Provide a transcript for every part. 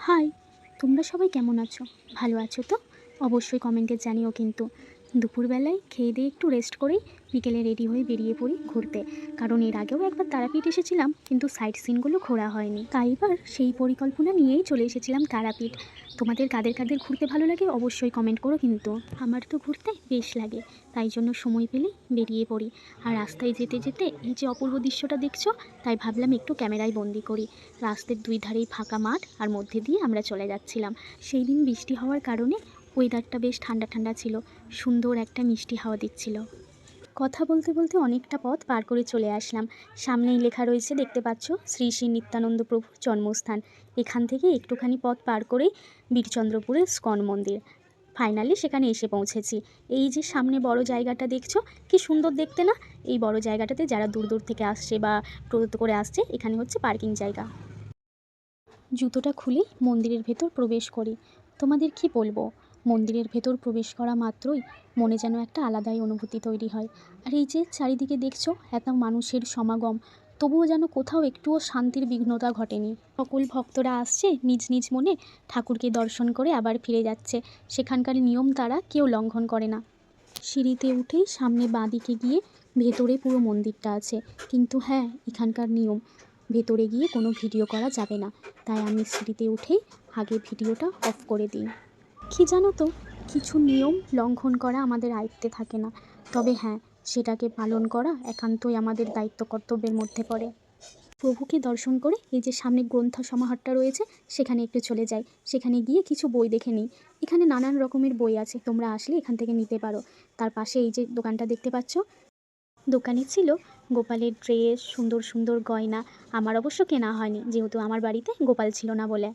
High, তোমরা সবাই কেমন আছো? ভালো আছো তো? অবশ্যই কমেন্টে জানিও কিন্তু। দুপুরবেলায় খেয়ে দিয়ে একটু রেস্ট করেই বিকেলে রেডি হয়ে বেরিয়ে পড়ি ঘুরতে। কারণ এর আগেও একবার তারাপীঠ এসেছিলাম, কিন্তু সাইট সিনগুলো ঘোরা হয়নি, তাই এবার সেই পরিকল্পনা নিয়েই চলে এসেছিলাম তারাপীঠ। তোমাদের কাদের কাদের ঘুরতে ভালো লাগে অবশ্যই কমেন্ট করো কিন্তু। আমার তো ঘুরতে বেশ লাগে, তাই জন্য সময় পেলেই বেরিয়ে পড়ি। আর রাস্তায় যেতে যেতে এই যে অপূর্ব দৃশ্যটা দেখছো, তাই ভাবলাম একটু ক্যামেরায় বন্দি করি। রাস্তার দুই ধারেই ফাঁকা মাঠ, আর মধ্যে দিয়ে আমরা চলে যাচ্ছিলাম। সেই দিন বৃষ্টি হওয়ার কারণে ওয়েদারটা বেশ ঠান্ডা ঠান্ডা ছিল, সুন্দর একটা মিষ্টি হাওয়া দিচ্ছিল। কথা বলতে বলতে অনেকটা পথ পার করে চলে আসলাম। সামনেই লেখা রয়েছে, দেখতে পাচ্ছ, শ্রী শ্রী নিত্যানন্দ প্রভুর জন্মস্থান। এখান থেকে একটুখানি পথ পার করেই বীরচন্দ্রপুরের স্কন মন্দির। ফাইনালি সেখানে এসে পৌঁছেছি। এই যে সামনে বড় জায়গাটা দেখছো, কি সুন্দর দেখতে না? এই বড় জায়গাটাতে যারা দূর দূর থেকে আসছে বা টোটো করে আসছে, এখানে হচ্ছে পার্কিং জায়গা। জুতোটা খুলে মন্দিরের ভেতর প্রবেশ করি। তোমাদের কি বলবো, মন্দিরের ভেতর প্রবেশ করা মাত্রই মনে যেন একটা আলাদাই অনুভূতি তৈরি হয়। আর এই যে চারিদিকে দেখছো এত মানুষের সমাগম, তবুও যেন কোথাও একটুও শান্তির বিঘ্নতা ঘটেনি। সকল ভক্তরা আসছে নিজ নিজ মনে ঠাকুরকে দর্শন করে আবার ফিরে যাচ্ছে। সেখানকার নিয়ম তারা কেউ লঙ্ঘন করে না। সিঁড়িতে উঠেই সামনে বাঁদিকে গিয়ে ভেতরে পুরো মন্দিরটা আছে। কিন্তু হ্যাঁ, এখানকার নিয়ম, ভেতরে গিয়ে কোনো ভিডিও করা যাবে না। তাই আমি সিঁড়িতে উঠেই আগে ভিডিওটা অফ করে দিই। কি জানো তো, কিছু নিয়ম লঙ্ঘন করা আমাদের আয়ত্তে থাকে না, তবে হ্যাঁ, সেটাকে পালন করা একান্তই আমাদের দায়িত্ব কর্তব্যের মধ্যে পড়ে। প্রভুকে দর্শন করে এই যে সামনে গ্রন্থ সমাহারটা রয়েছে, সেখানে একটু চলে যাই। সেখানে গিয়ে কিছু বই দেখে নিই। এখানে নানান রকমের বই আছে, তোমরা আসলে এখান থেকে নিতে পারো। তার পাশে এই যে দোকানটা দেখতে পাচ্ছ, দোকানে ছিল গোপালের ড্রেস, সুন্দর সুন্দর গয়না। আমার অবশ্য কেনা হয়নি, যেহেতু আমার বাড়িতে গোপাল ছিল না বলে।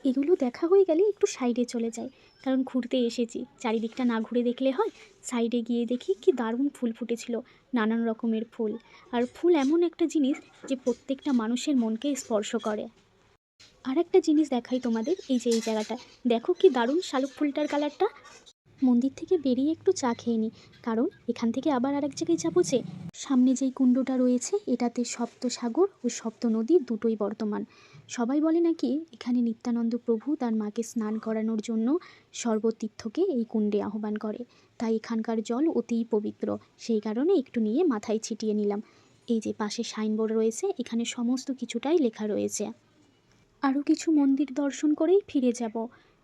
এগুলো দেখা হয়ে গেলে একটু সাইডে চলে যাই, কারণ ঘুরতে এসেছি, চারিদিকটা না ঘুরে দেখলে হয়। সাইডে গিয়ে দেখি কি দারুণ ফুল ফুটেছিল, নানান রকমের ফুল। আর ফুল এমন একটা জিনিস যে প্রত্যেকটা মানুষের মনকে স্পর্শ করে। আর একটা জিনিস দেখাই তোমাদের, এই যে এই জায়গাটা দেখো কি দারুণ শালুক ফুলটার কালারটা। মন্দির থেকে বেরিয়ে একটু চা খেয়ে নিই, কারণ এখান থেকে আবার আরেক জায়গায় যাবো। যে সামনে যেই কুণ্ডটা রয়েছে, এটাতে সপ্ত সাগর ও সপ্ত নদী দুটোই বর্তমান। সবাই বলে নাকি এখানে নিত্যানন্দ প্রভু তার মাকে স্নান করানোর জন্য সর্বতীর্থকে এই কুণ্ডে আহ্বান করে। তাই এখানকার জল অতিই পবিত্র, সেই কারণে একটু নিয়ে মাথায় ছিটিয়ে নিলাম। এই যে পাশে সাইনবোর্ড রয়েছে, এখানে সমস্ত কিছুটাই লেখা রয়েছে। আরও কিছু মন্দির দর্শন করেই ফিরে যাব।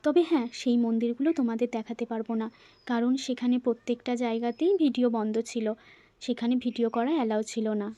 তবে হ্যাঁ, সেই মন্দিরগুলো তোমাদের দেখাতে পারবো না, কারণ সেখানে প্রত্যেকটা জায়গাতেই ভিডিও বন্ধ ছিল, সেখানে ভিডিও করা অ্যালাউ ছিল না।